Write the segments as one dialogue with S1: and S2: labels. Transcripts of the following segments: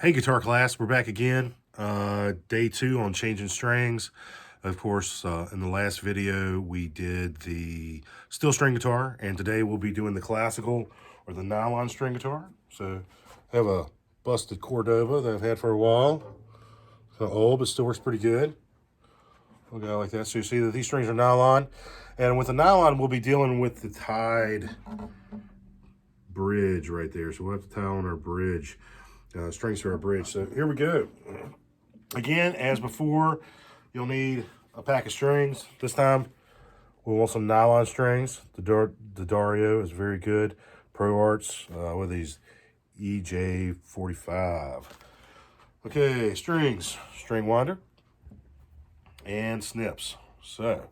S1: Hey guitar class, we're back again. Day 2 on changing strings. Of course, in the last video we did the steel string guitar, and today we'll be doing the classical or the nylon string guitar. So I have a busted Cordova that I've had for a while. It's kind of old, but still works pretty good. Look out like that. So you see that these strings are nylon, and with the nylon we'll be dealing with the tied bridge right there. So we'll have to tie on our bridge. Strings for our bridge. So here we go. Again, as before, you'll need a pack of strings. This time, we'll want some nylon strings. The Dario is very good. Pro Arts with these EJ45. Okay, strings, string winder, and snips. So,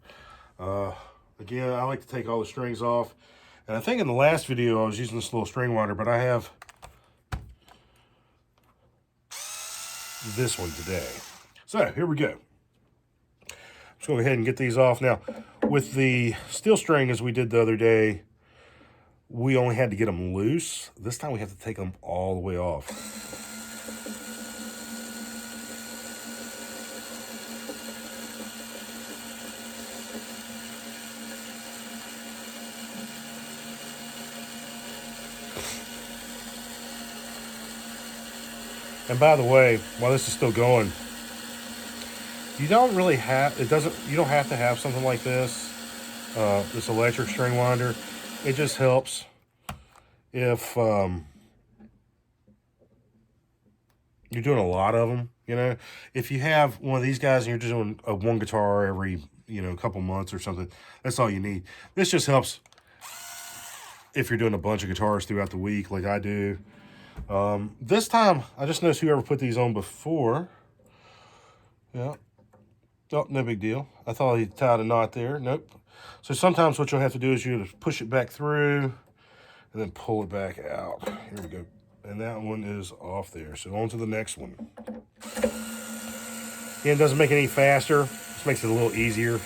S1: again, I like to take all the strings off. And I think in the last video I was using this little string winder, but I have this one today. So here we go. Let's go ahead and get these off. Now, with the steel string, as we did the other day, we only had to get them loose. This time we have to take them all the way off. And by the way, while this is still going, you don't really have, you don't have to have something like this, this electric string winder. It just helps if you're doing a lot of them, you know. If you have one of these guys and you're just doing one guitar every, couple months or something, that's all you need. This just helps if you're doing a bunch of guitars throughout the week like I do. This time, I just noticed whoever put these on before. Yeah. Oh, no big deal. I thought he tied a knot there. Nope. So sometimes what you'll have to do is you push it back through and then pull it back out. Here we go. And that one is off there. So on to the next one. Again, it doesn't make it any faster. Just makes it a little easier.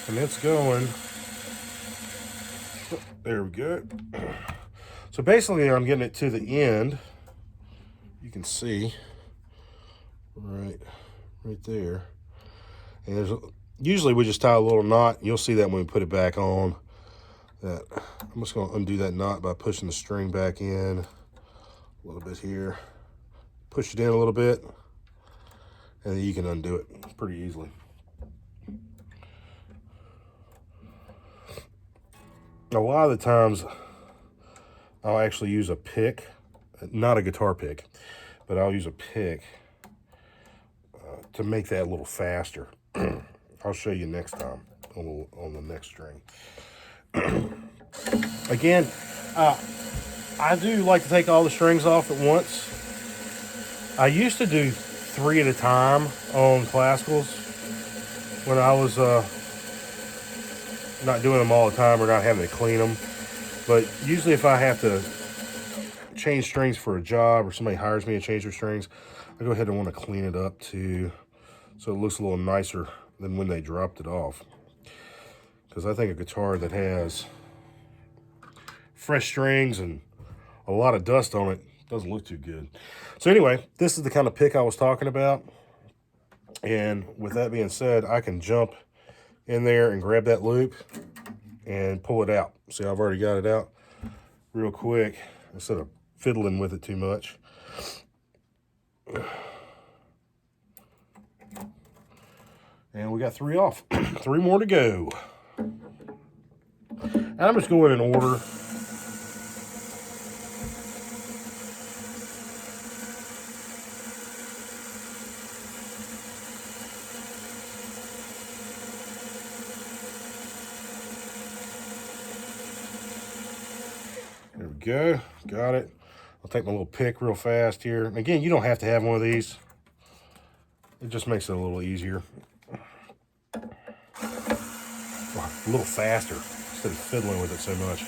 S1: And it's going. There we go. So basically I'm getting it to the end. You can see right there. And there's usually we just tie a little knot. You'll see that when we put it back on. That I'm just going to undo that knot by pushing the string back in a little bit here. Push it in a little bit, and then you can undo it pretty easily. A lot of the times I'll actually use a pick, not a guitar pick, but I'll use a pick to make that a little faster. I'll show you next time on the next string. Again, I do like to take all the strings off at once. I used to do 3 at a time on classicals when I was not doing them all the time or not having to clean them. But usually if I have to change strings for a job or somebody hires me to change their strings, I go ahead and want to clean it up too, so it looks a little nicer than when they dropped it off. Because I think a guitar that has fresh strings and a lot of dust on it doesn't look too good. So anyway, this is the kind of pick I was talking about. And with that being said, I can jump in there and grab that loop and pull it out. See, I've already got it out real quick instead of fiddling with it too much. And we got 3 off. 3 more to go. And I'm just going in order. There we go. Got it. I'll take my little pick real fast here. And again, you don't have to have one of these. It just makes it a little easier. A little faster instead of fiddling with it so much.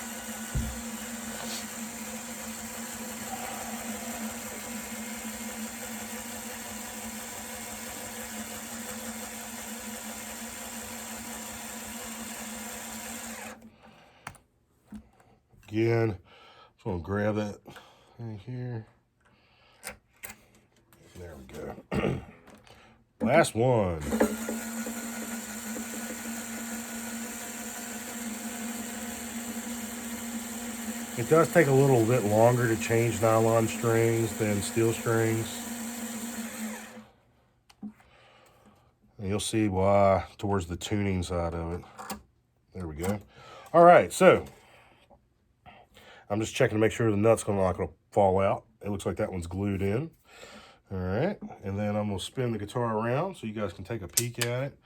S1: Again, just want to grab that thing here. There we go. Last one. It does take a little bit longer to change nylon strings than steel strings. And you'll see why towards the tuning side of it. There we go. All right, so I'm just checking to make sure the nut's not going to fall out. It looks like that one's glued in. All right, and then I'm going to spin the guitar around so you guys can take a peek at it.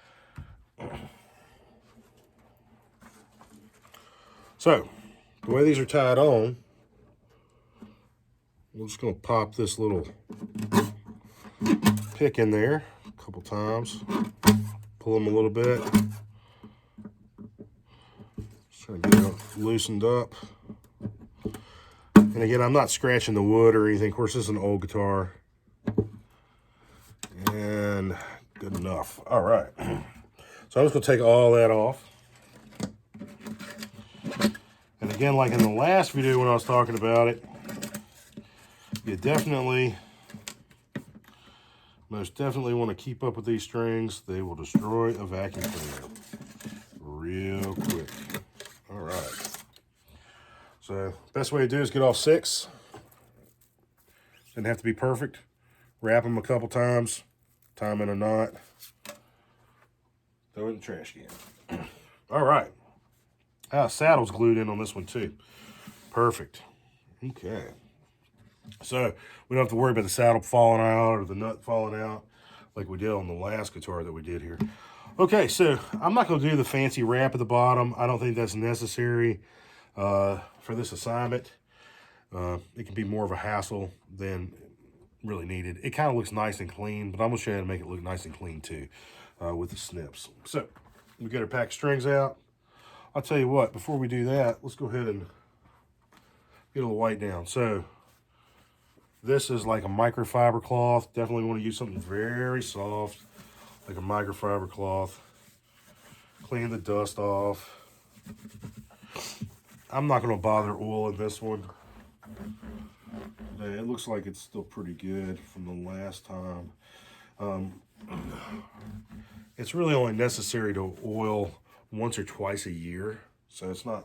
S1: So, the way these are tied on, we're just going to pop this little pick in there a couple times. Pull them a little bit. Just trying to get it loosened up. And again, I'm not scratching the wood or anything. Of course, this is an old guitar. And good enough. All right. So I'm just going to take all that off. And again, like in the last video when I was talking about it, you most definitely want to keep up with these strings. They will destroy a vacuum cleaner real quick. All right. So best way to do is get all 6. Doesn't have to be perfect. Wrap them a couple times, tie them in a knot, throw it in the trash can. All right. Saddle's glued in on this one too. Perfect. Okay. So we don't have to worry about the saddle falling out or the nut falling out like we did on the last guitar that we did here. Okay, so I'm not going to do the fancy wrap at the bottom. I don't think that's necessary for this assignment. It can be more of a hassle than really needed. It kind of looks nice and clean, but I'm going to show you how to make it look nice and clean too with the snips. So we got our pack of strings out. I'll tell you what, before we do that, let's go ahead and get a little white down. So this is like a microfiber cloth. Definitely want to use something very soft, like a microfiber cloth. Clean the dust off. I'm not going to bother oiling this one. It looks like it's still pretty good from the last time. It's really only necessary to oil once or twice a year, so it's not.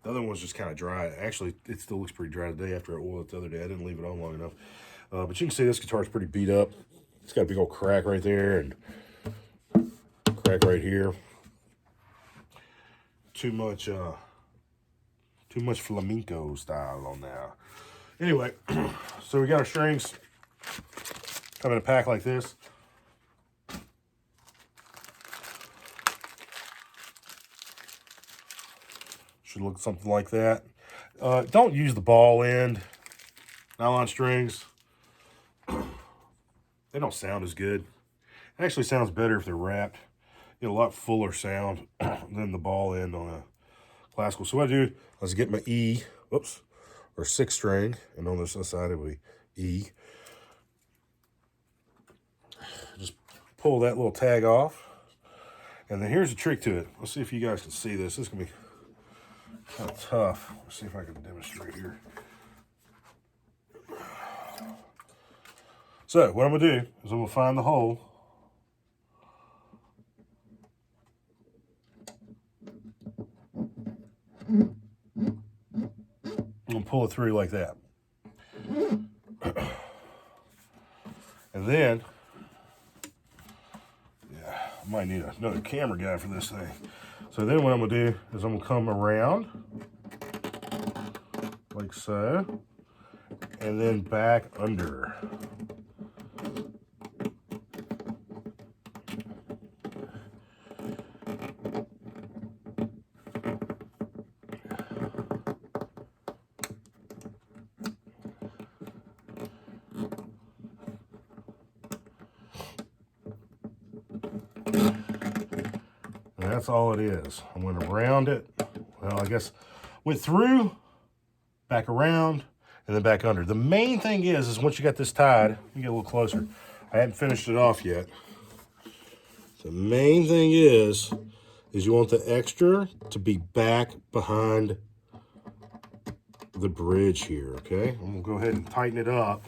S1: The other one's just kind of dry. Actually, it still looks pretty dry today after I oiled it the other day. I didn't leave it on long enough. But you can see this guitar is pretty beat up. It's got a big old crack right there and crack right here. Too much flamenco style on there. Anyway, so we got our strings come in a pack like this. Should look something like that. Don't use the ball end nylon strings. They don't sound as good. It actually sounds better if they're wrapped. You get a lot fuller sound than the ball end on a classical. So what I do is get my E, whoops, or 6 string, and on this side it will be E. Just pull that little tag off. And then here's the trick to it. Let's see if you guys can see this. This is going to be kind of tough. Let's see if I can demonstrate here. So what I'm going to do is I'm going to find the hole. I'm going to pull it through like that. And then, yeah, I might need another camera guy for this thing. So then what I'm going to do is I'm going to come around like so, and then back under. And that's all it is. I'm going to round it. Well, I guess went through, back around, and then back under. The main thing is once you got this tied, let me get a little closer. I haven't finished it off yet. The main thing is you want the extra to be back behind the bridge here, okay? I'm gonna go ahead and tighten it up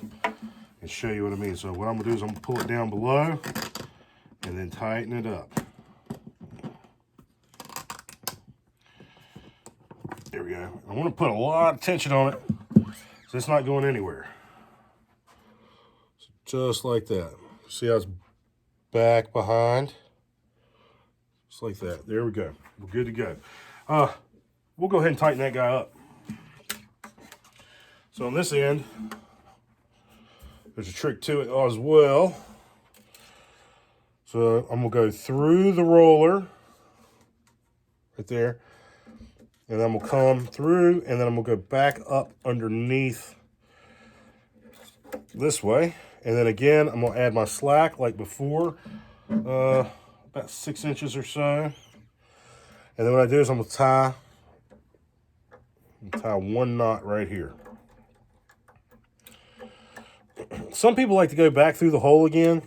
S1: and show you what I mean. So what I'm gonna do is I'm gonna pull it down below and then tighten it up. There we go. I want to put a lot of tension on it so it's not going anywhere. So just like that. See how it's back behind? Just like that. There we go. We're good to go. We'll go ahead and tighten that guy up. So on this end, there's a trick to it as well. So I'm gonna go through the roller right there, and then I'm gonna come through, and then I'm gonna go back up underneath this way, and then again I'm gonna add my slack like before, about 6 inches or so, and then what I do is I'm gonna tie one knot right here. Some people like to go back through the hole again.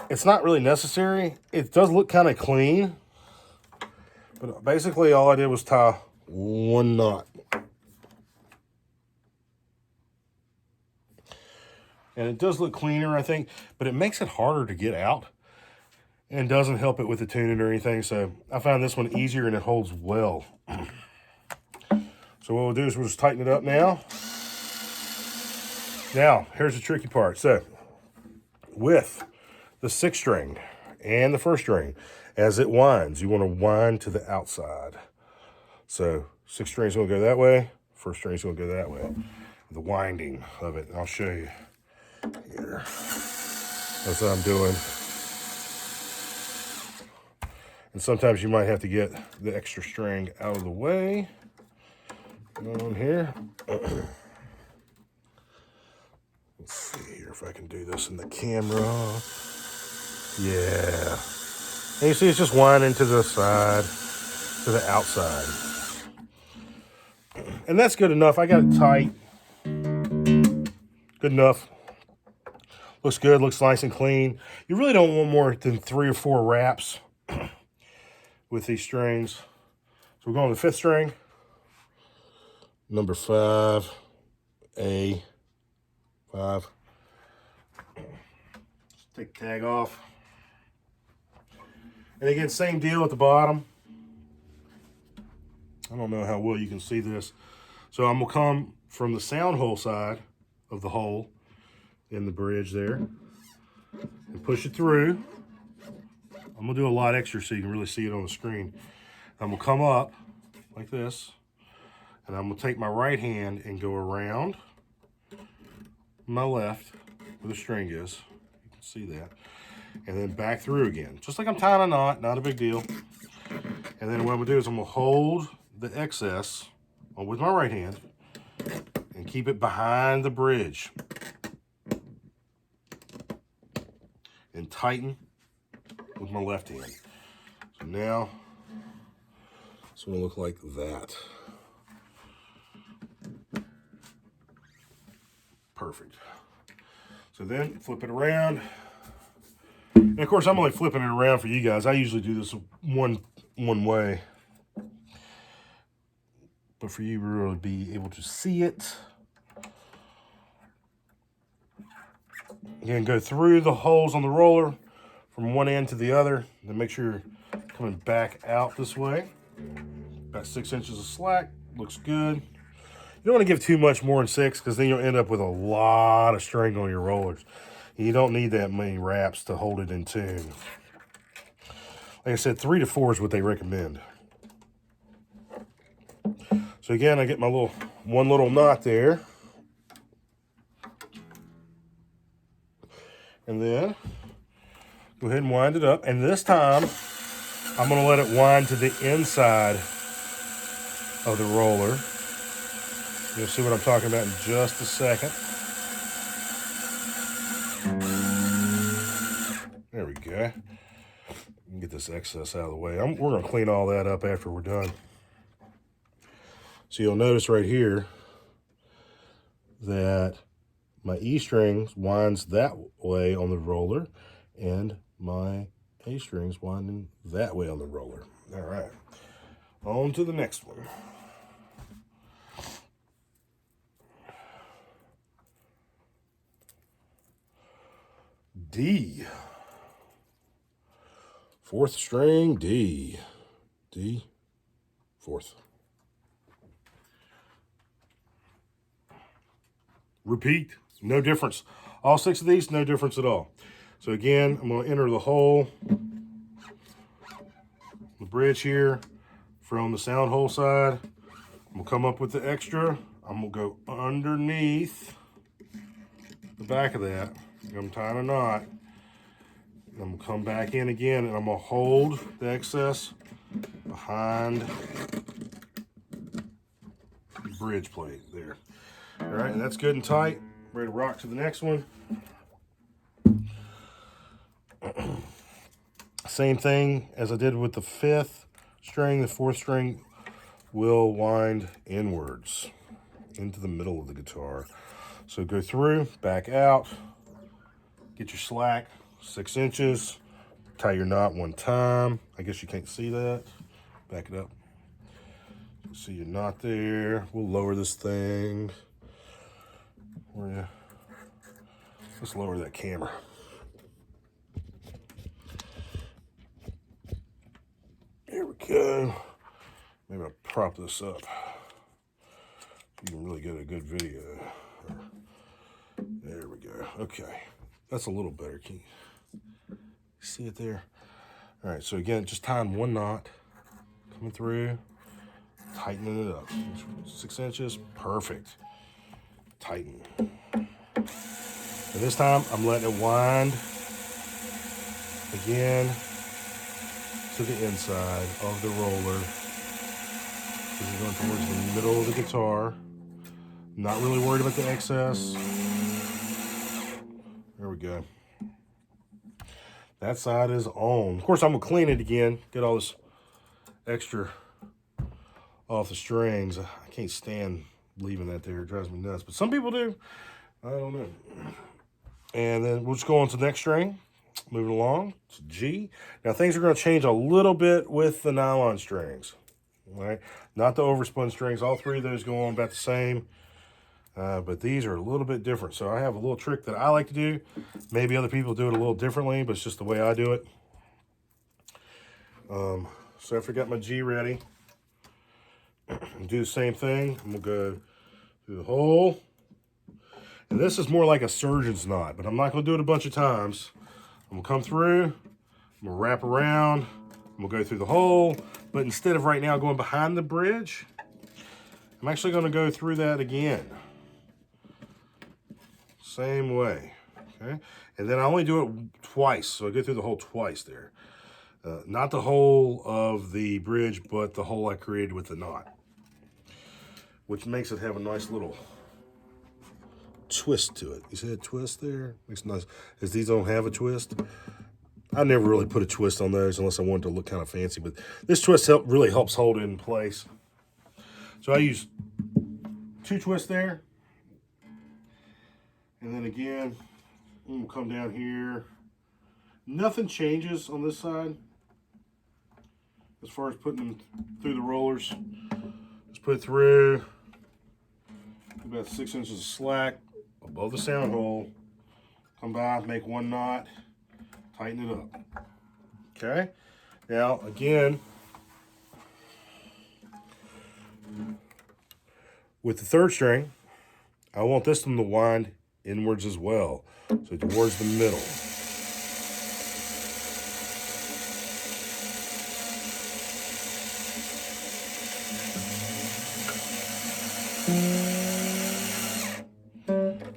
S1: It's not really necessary. It does look kind of clean, but basically all I did was tie one knot. And it does look cleaner, I think, but it makes it harder to get out and doesn't help it with the tuning or anything. So I found this one easier and it holds well. So what we'll do is we'll just tighten it up now. Now, here's the tricky part. So with the 6th string and the 1st string, as it winds, you want to wind to the outside. So 6th string's going to go that way, 1st string's going to go that way. The winding of it, I'll show you here. That's what I'm doing. And sometimes you might have to get the extra string out of the way. On here. Let's see here if I can do this in the camera. Yeah. And you see it's just winding to the side, to the outside. And that's good enough. I got it tight. Good enough. Looks good, looks nice and clean. You really don't want more than 3 or 4 wraps with these strings. So we're going to the 5th string. Number 5, A, 5. Just take the tag off. And again, same deal at the bottom. I don't know how well you can see this. So I'm gonna come from the sound hole side of the hole in the bridge there and push it through. I'm gonna do a lot extra so you can really see it on the screen. I'm gonna come up like this. And I'm gonna take my right hand and go around my left where the string is. You can see that. And then back through again. Just like I'm tying a knot, not a big deal. And then what I'm gonna do is I'm gonna hold the excess with my right hand and keep it behind the bridge. And tighten with my left hand. So now it's gonna look like that. Perfect. So then flip it around. And of course, I'm only flipping it around for you guys. I usually do this one way. But for you to really be able to see it. Again, go through the holes on the roller from one end to the other. Then make sure you're coming back out this way. About 6 inches of slack. Looks good. You don't want to give too much more than 6 because then you'll end up with a lot of string on your rollers. You don't need that many wraps to hold it in tune. Like I said, 3 to 4 is what they recommend. So again, I get my one little knot there. And then go ahead and wind it up. And this time, I'm going to let it wind to the inside of the roller. You'll see what I'm talking about in just a second. There we go. Get this excess out of the way. We're going to clean all that up after we're done. So you'll notice right here that my E string winds that way on the roller and my A strings winding that way on the roller. All right, on to the next one. D. Fourth string, D. D, fourth. Repeat, no difference. All 6 of these, no difference at all. So again, I'm going to enter the hole, the bridge here from the sound hole side. I'm going to come up with the extra. I'm going to go underneath the back of that. I'm tying a knot. I'm going to come back in again, and I'm going to hold the excess behind the bridge plate there. All right, and that's good and tight. Ready to rock to the next one. Same thing as I did with the 5th string. The 4th string will wind inwards into the middle of the guitar. So go through, back out, get your slack, 6 inches, tie your knot 1 time. I guess you can't see that. Back it up. See your knot there. We'll lower this thing. Let's lower that camera. Here we go. Maybe I'll prop this up. You can really get a good video. There we go. Okay. That's a little better. Can you see it there? All right. So again, just tying 1 knot, coming through, tightening it up. 6 inches. Perfect. Tighten. And this time, I'm letting it wind again to the inside of the roller. This is going towards the middle of the guitar. Not really worried about the excess. There we go. That side is on. Of course, I'm going to clean it again. Get all this extra off the strings. I can't stand leaving that there. It drives me nuts. But some people do. I don't know. And then we'll just go on to the next string. Moving along to G. Now things are going to change a little bit with the nylon strings. All right? Not the overspun strings. All 3 of those go on about the same. But these are a little bit different. So I have a little trick that I like to do. Maybe other people do it a little differently, but it's just the way I do it. So after I got my G ready, do the same thing. I'm going to go through the hole. And this is more like a surgeon's knot, but I'm not going to do it a bunch of times. I'm going to come through. I'm going to wrap around. I'm going to go through the hole. But instead of right now going behind the bridge, I'm actually going to go through that again. Same way. Okay. And then I only do it twice. So I go through the hole twice there. Not the hole of the bridge, but the hole I created with the knot, which makes it have a nice little twist to it. You see that twist there? Makes nice. As these don't have a twist. I never really put a twist on those unless I wanted to look kind of fancy, but this twist really helps hold it in place. So I use 2 twists there. And then again, we'll come down here. Nothing changes on this side as far as putting them through the rollers. Just put it through about 6 inches of slack above the sound hole. Come by, make 1 knot, tighten it up. Okay? Now, again, with the 3rd string, I want this one to wind inwards as well, so towards the middle.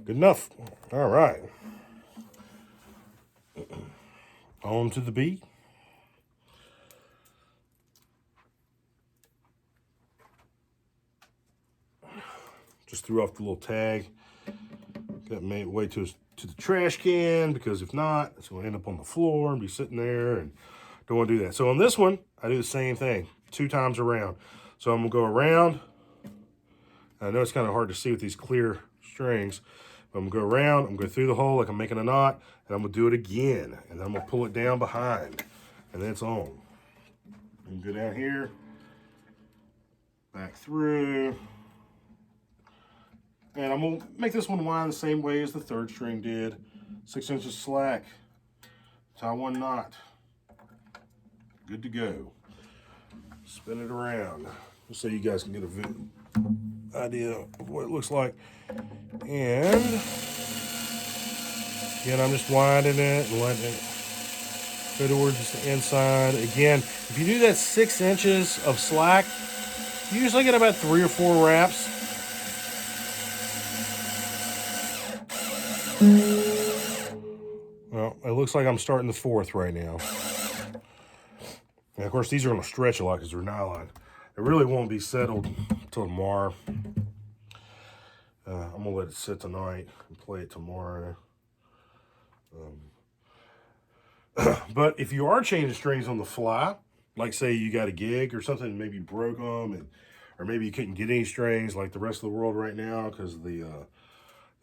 S1: Good enough. All right. On to the B. Just threw off the little tag. Got made way to the trash can, because if not, it's going to end up on the floor and be sitting there, and don't want to do that. So on this one, I do the same thing 2 times around. So I'm going to go around. I know it's kind of hard to see with these clear strings, but I'm going to go around, I'm going to go through the hole like I'm making a knot, and I'm going to do it again. And then I'm going to pull it down behind, and then it's on. And go down here, back through. And I'm going to make this one wind the same way as the 3rd string did. 6 inches slack tie one knot. Good to go. Spin it around just so you guys can get a idea of what it looks like. And again, I'm just winding it and letting it go towards the inside. Again, if you do that 6 inches of slack, you usually get about 3 or 4 wraps. Well, it looks like I'm starting the 4th right now. And of course, these are going to stretch a lot because they're nylon. It really won't be settled until tomorrow. I'm going to let it sit tonight and play it tomorrow. But if you are changing strings on the fly, like say you got a gig or something, maybe broke them, or maybe you couldn't get any strings like the rest of the world right now because of the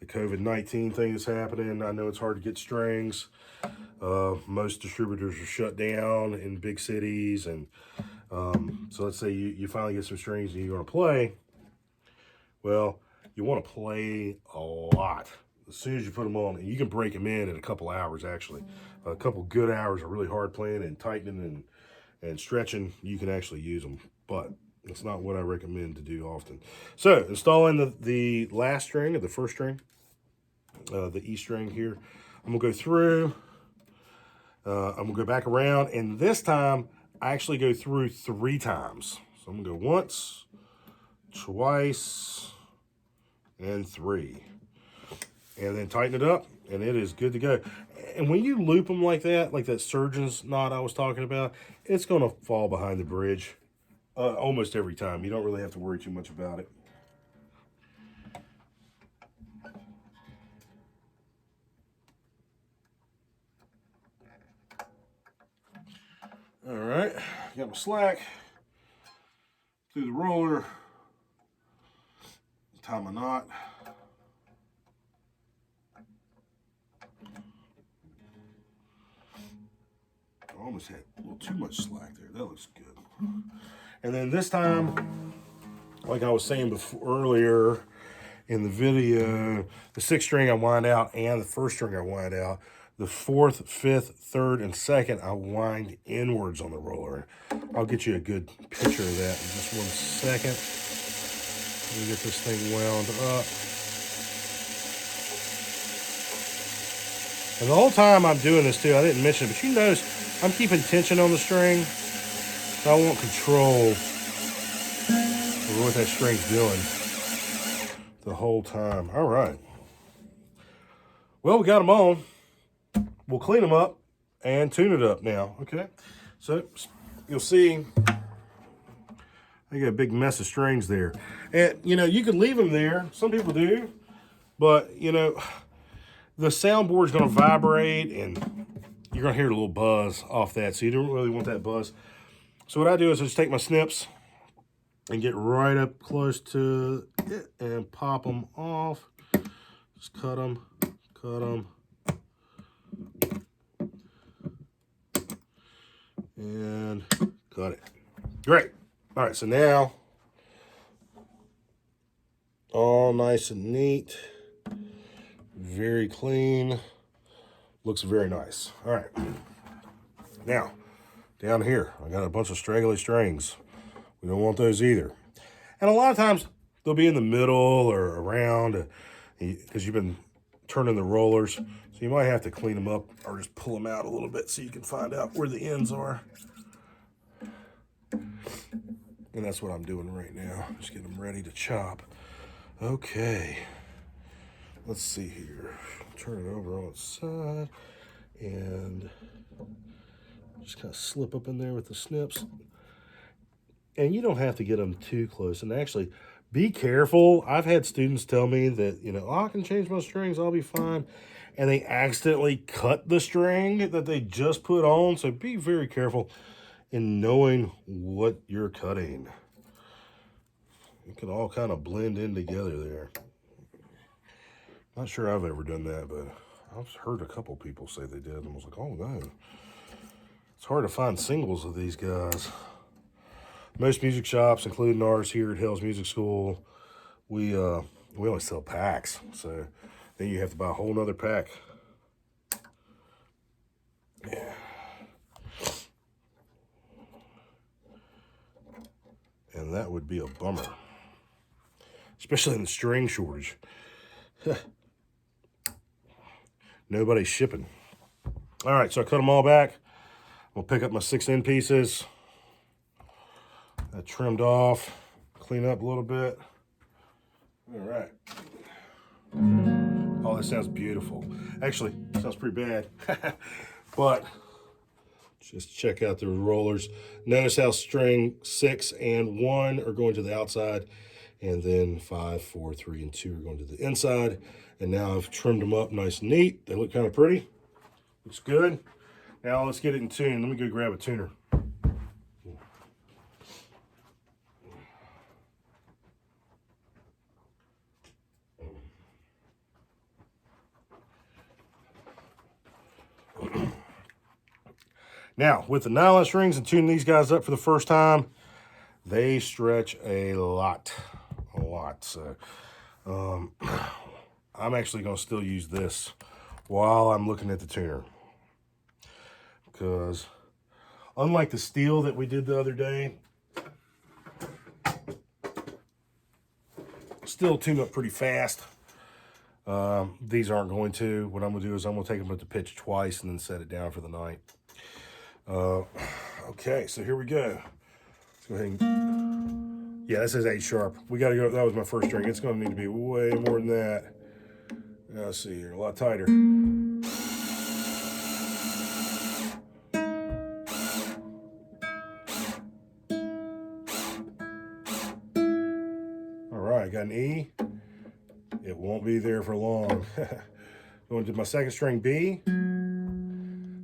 S1: COVID-19 thing that's happening. I know it's hard to get strings. Most distributors are shut down in big cities, and so let's say you finally get some strings and you're going to play. Well, you want to play a lot as soon as you put them on, and you can break them in a couple hours. Actually, a couple good hours of really hard playing and tightening and stretching. You can actually use them, but it's not what I recommend to do often. So installing the last string, or the first string, the E string here, I'm gonna go through. I'm gonna go back around, and this time I actually go through 3 times. So I'm gonna go once, twice, and 3, and then tighten it up, and it is good to go. And when you loop them like that surgeon's knot I was talking about, it's gonna fall behind the bridge almost every time. You don't really have to worry too much about it. All right, got my slack through the roller, tie my knot. I almost had a little too much slack there. That looks good. And then this time, like I was saying before earlier in the video, the 6th string I wind out and the 1st string I wind out. The 4th, 5th, 3rd, and 2nd I wind inwards on the roller. I'll get you a good picture of that in just 1 second. Let me get this thing wound up. And the whole time I'm doing this too, I didn't mention it, but you notice I'm keeping tension on the string. So I want control over what that string's doing the whole time. All right. Well, we got them on. We'll clean them up and tune it up now, okay? So you'll see I got a big mess of strings there. And, you know, you could leave them there. Some people do. But, you know, the soundboard's going to vibrate and you're going to hear a little buzz off that. So you don't really want that buzz. So what I do is I just take my snips and get right up close to it and pop them off. Just cut them. And cut it. Great. All right, so now, all nice and neat, very clean, looks very nice. All right, now, down here, I got a bunch of straggly strings. We don't want those either. And a lot of times, they'll be in the middle or around, because you've been turning the rollers, so you might have to clean them up or just pull them out a little bit so you can find out where the ends are. And that's what I'm doing right now. Just getting them ready to chop. Okay. Let's see here. Turn it over on its side. And just kind of slip up in there with the snips. And you don't have to get them too close. And actually, be careful. I've had students tell me that, you know, oh, I can change my strings, I'll be fine. And they accidentally cut the string that they just put on. So be very careful in knowing what you're cutting. It can all kind of blend in together there. Not sure I've ever done that, but I've heard a couple people say they did, and I was like, oh no. It's hard to find singles of these guys. Most music shops, including ours here at Hell's Music School, we only sell packs. So then you have to buy a whole nother pack. Yeah. and that would be a bummer, especially in the string shortage. Nobody's shipping. All right, so I cut them all back. We'll pick up my 6N pieces. I trimmed off, clean up a little bit. All right. Oh, this sounds beautiful. Actually, sounds pretty bad. But just check out the rollers. Notice how string 6 and 1 are going to the outside, and then 5, 4, 3, and 2 are going to the inside. And now I've trimmed them up nice and neat. They look kind of pretty. Looks good. Now let's get it in tune. Let me go grab a tuner. Now, with the nylon strings and tuning these guys up for the first time, they stretch a lot. So, I'm actually going to still use this while I'm looking at the tuner. Because, unlike the steel that we did the other day, still tune up pretty fast. These aren't going to. What I'm going to do is I'm going to take them up to pitch twice and then set it down for the night. Okay, so here we go. Let's go ahead and, yeah, this is 8 sharp. We got to go, that was my first string. It's going to need to be way more than that. Let's see here, a lot tighter. All right, got an E. It won't be there for long. Going to my second string B.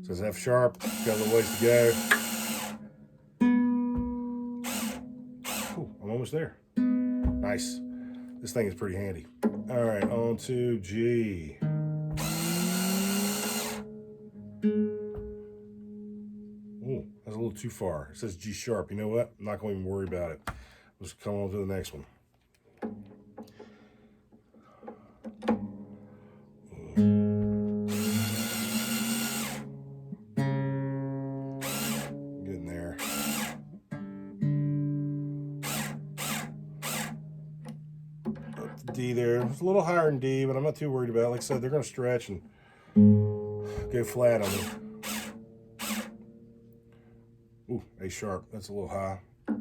S1: Says F sharp, got a little ways to go. Ooh, I'm almost there. Nice. This thing is pretty handy. All right, on to G. Ooh, that's a little too far. It says G sharp. You know what? I'm not going to even worry about it. Let's come on to the next one. Getting there. D there. It's a little higher than D, but I'm not too worried about it. Like I said, they're going to stretch and go flat on me. Ooh, A sharp. That's a little high. All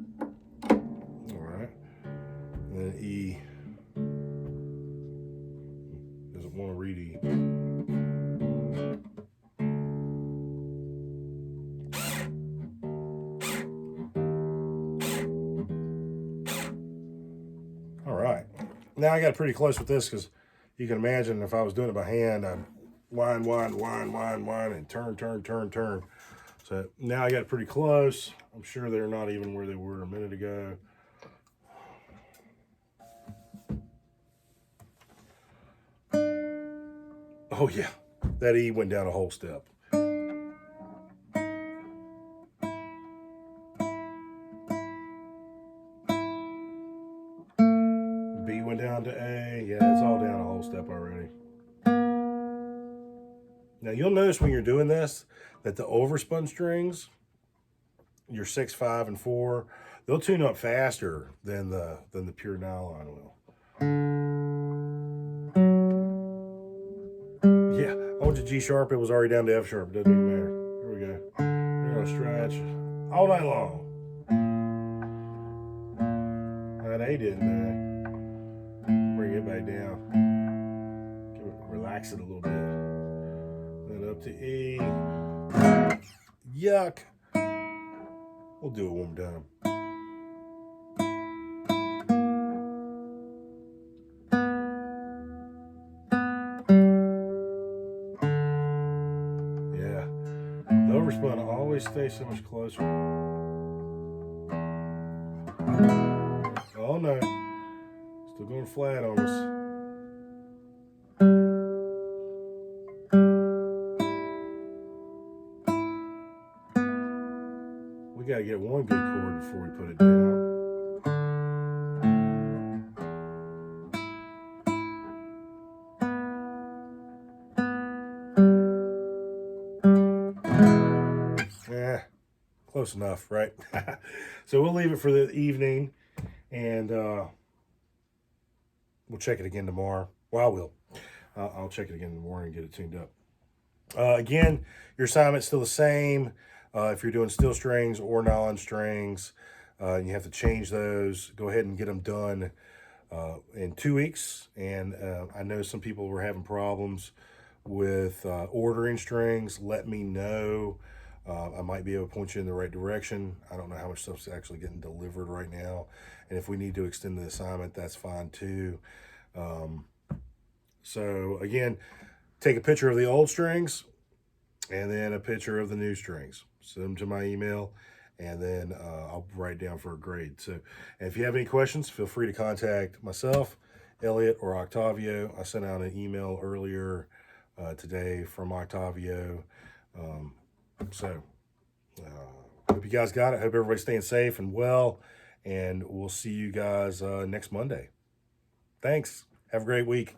S1: right. And then E. Doesn't want to read E. All right. Now I got pretty close with this because you can imagine if I was doing it by hand, I'd wind, and turn. So now I got it pretty close. I'm sure they're not even where they were a minute ago. Oh yeah, that E went down a whole step. B went down to A. Yeah, it's all down a whole step already. Now you'll notice when you're doing this that the overspun strings, your 6, 5, and 4, they'll tune up faster than the pure nylon will. Yeah, I went to G sharp. It was already down to F sharp. It doesn't even matter. Here we go. We're gonna stretch all night long. That A didn't bring it back down. Relax it a little bit. Then up to E. Yuck. We'll do it one more time. Yeah. The overspun always stays so much closer. Oh no. Still going flat on us. We got to get one good chord before we put it down. Yeah, close enough, right? So we'll leave it for the evening And we'll check it again tomorrow. Well, I will. I'll check it again in the morning and get it tuned up. Again, your assignment's still the same. If you're doing steel strings or nylon strings, you have to change those. Go ahead and get them done in 2 weeks. And I know some people were having problems with ordering strings. Let me know. I might be able to point you in the right direction. I don't know how much stuff's actually getting delivered right now. And if we need to extend the assignment, that's fine too. So again, take a picture of the old strings and then a picture of the new strings. Send them to my email, and then I'll write down for a grade. So, and if you have any questions, feel free to contact myself, Elliot, or Octavio. I sent out an email earlier today from Octavio. So, hope you guys got it. Hope everybody's staying safe and well, and we'll see you guys next Monday. Thanks. Have a great week.